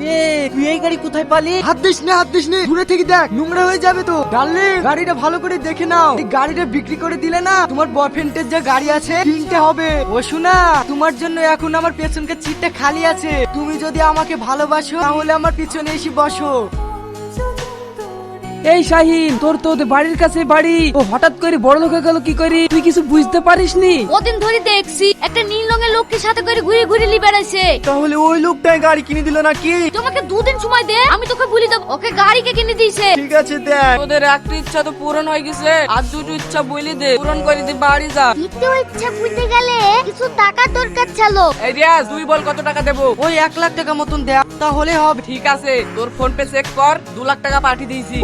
তুই এই গাড়ি কোথায় পালি? হাত দিস না, দূরে থেকে দেখ, নোংরা হয়ে যাবে তো। ডার্লিং, গাড়িটা ভালো করে দেখে নাও। এই গাড়িটা বিক্রি করে দিলে না, তোমার বয়ফ্রেন্ডের যে গাড়ি আছে কিনতে হবে। ও শোনা, তোমার জন্য এখন আমার পেছনকার সিটটা খালি আছে। তুমি যদি আমাকে ভালোবাসো তাহলে আমার পিছনে এসে বসো। এই শাহিন, তোর তো ওদের বাড়ির কাছে বাড়ি, ও হঠাৎ করে বড় লোক হয়ে গেল কি করি? তুই কিছু বুঝতে পারিসনি? কদিন ধরে দেখছি একটা নীল রঙের লোককে সাথে করে ঘুরে ঘুরে লি বেড়াইছে। তাহলে ওই লোকটাই গাড়ি কিনে দিল নাকি? তোমাকে দুদিন সময় দে, আমি তোকে বলি দেব। ওকে গাড়ি কে কিনে দিয়েছে। ঠিক আছে দেখ। তোদের একটা ইচ্ছা তো পূরণ হয়ে গেছে, আর দুটো ইচ্ছা বলি দে, পূরণ করে দে, বাড়ি যা। দ্বিতীয় ইচ্ছা বুঝতে গেলে কিছু টাকা দরকার ছিল। এই রিয়াজ, তুই বল কত টাকা দেবো? ওই 1 লাখ টাকা মতন দেখ, তাহলে হবে। ঠিক আছে, তোর ফোন পে চেক কর, 2 লাখ টাকা পাঠিয়ে দিয়েছি।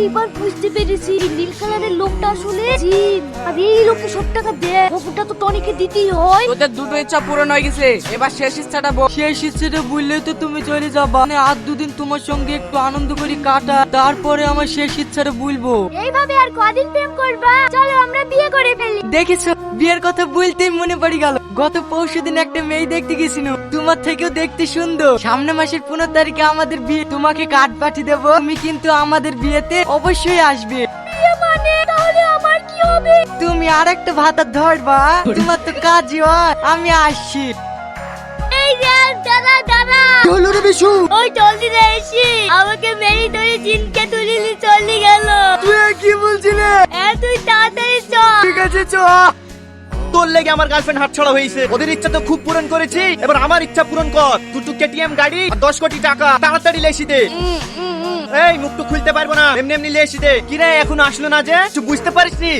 এইবার বুঝতে পেরেছি নীল কালারের লোকটা আসলে জিন। আর এই লোককে সব টাকা দে, ওটা তো টনিকে দিতেই হয়। তোদের দুটো ইচ্ছা পূরণ হয়ে গেছে, এবার শেষ ইচ্ছাটা বল। শেষ ইচ্ছেটা বললে তো তুমি চলে যাবা, মানে আর দুদিন তোমার সঙ্গে একটু আনন্দ করে কাটা, তারপরে আমার শেষ ইচ্ছাটা বলবো। এইভাবে আর কদিন প্রেম করবা? চলো আমরা বিয়ে করে ফেলি। দেখেছো, বিয়ের কথা বলতেই মনে পড়ে গেল, গত পরশুদিন একটা মেয়ে দেখতে গেছিল, তোমার থেকেও দেখতে সুন্দর। সামনে মাসের 15 তারিখে আমাদের বিয়ে, তোমাকে কার্ড পাঠিয়ে দেবো, তুমি কিন্তু আমাদের বিয়েতে অবশ্যই আসবে। বিয়ে মানে? তাহলে আমার কি হবে? তুমি আর একটা ভাতা ধরবা, তোমার তো কাজই হয়। আমি আসছি। এই দাঁড়া দাঁড়া, চলো রে বিশু। ওই জলদি রে এসি, আমাকে মেরি ধরে জিনকে তুলিলি চলে গেল। তুই কি বলছিলে? তুই তাড়াতাড়ি চল। ঠিক আছে চ। তোর লেগে আমার গার্লফ্রেন্ড হাতছাড়া হয়েছে। ওদের ইচ্ছা তো খুব পূরণ করেছি, এবার আমার ইচ্ছা পূরণ কর। তুই কেটিএম গাড়ি আর 10 কোটি টাকা তাড়াতাড়ি লেসি দে। এই মুখ তো খুলতে পারবো না, এমনি এমনি লেসি দে। কিরে এখনো আসলো না যে? তুই বুঝতে পারিসনি?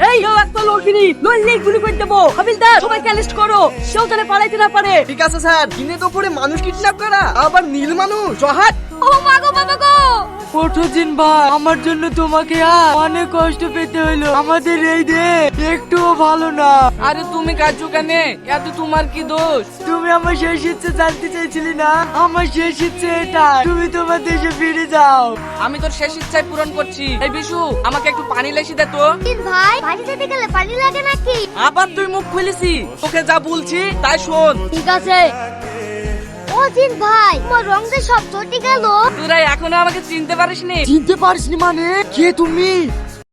এই একটা লোকিনি লইলে গুলি করে দেবো। হাবিলদার, সবাই ক্যালিস্ট করো, কেউ যেন পালাইতে না পারে। ঠিক আছে স্যার। দিনে দুপুরে মানুষ কিডন্যাপ করা, আবার নীল মানুষ, জহাত। ও মা গো বাবা গো। ওঠো জিন ভাই, আমার জন্য তোমাকে আর অনেক কষ্ট পেতে হলো। আমাদের এই দেশ একটুও ভালো না। আরে তুমি কাজু কেন? এত তোমার কি দোষ? তুমি আমার শেষ ইচ্ছে জানতে চাইছিলে না? আমার শেষ ইচ্ছে এটা, তুমি তোমার দেশে ফিরে যাও। আমি তোর শেষ ইচ্ছাই পূরণ করছি। এই বিশু, আমাকে একটু পানি লেসি দে তো। জিন ভাই, বাড়ি যেতে গেলে পানি লাগে নাকি? আবার তুই মুখ খুলেছি, তোকে যা বলছি তাই শোন। ঠিক আছে। ও জিন ভাই, তোমার রং যে সব চটে গেল। তোরা এখনো আমাকে চিনতে পারিসনি? চিনতে পারিসনি মানে? কে তুমি?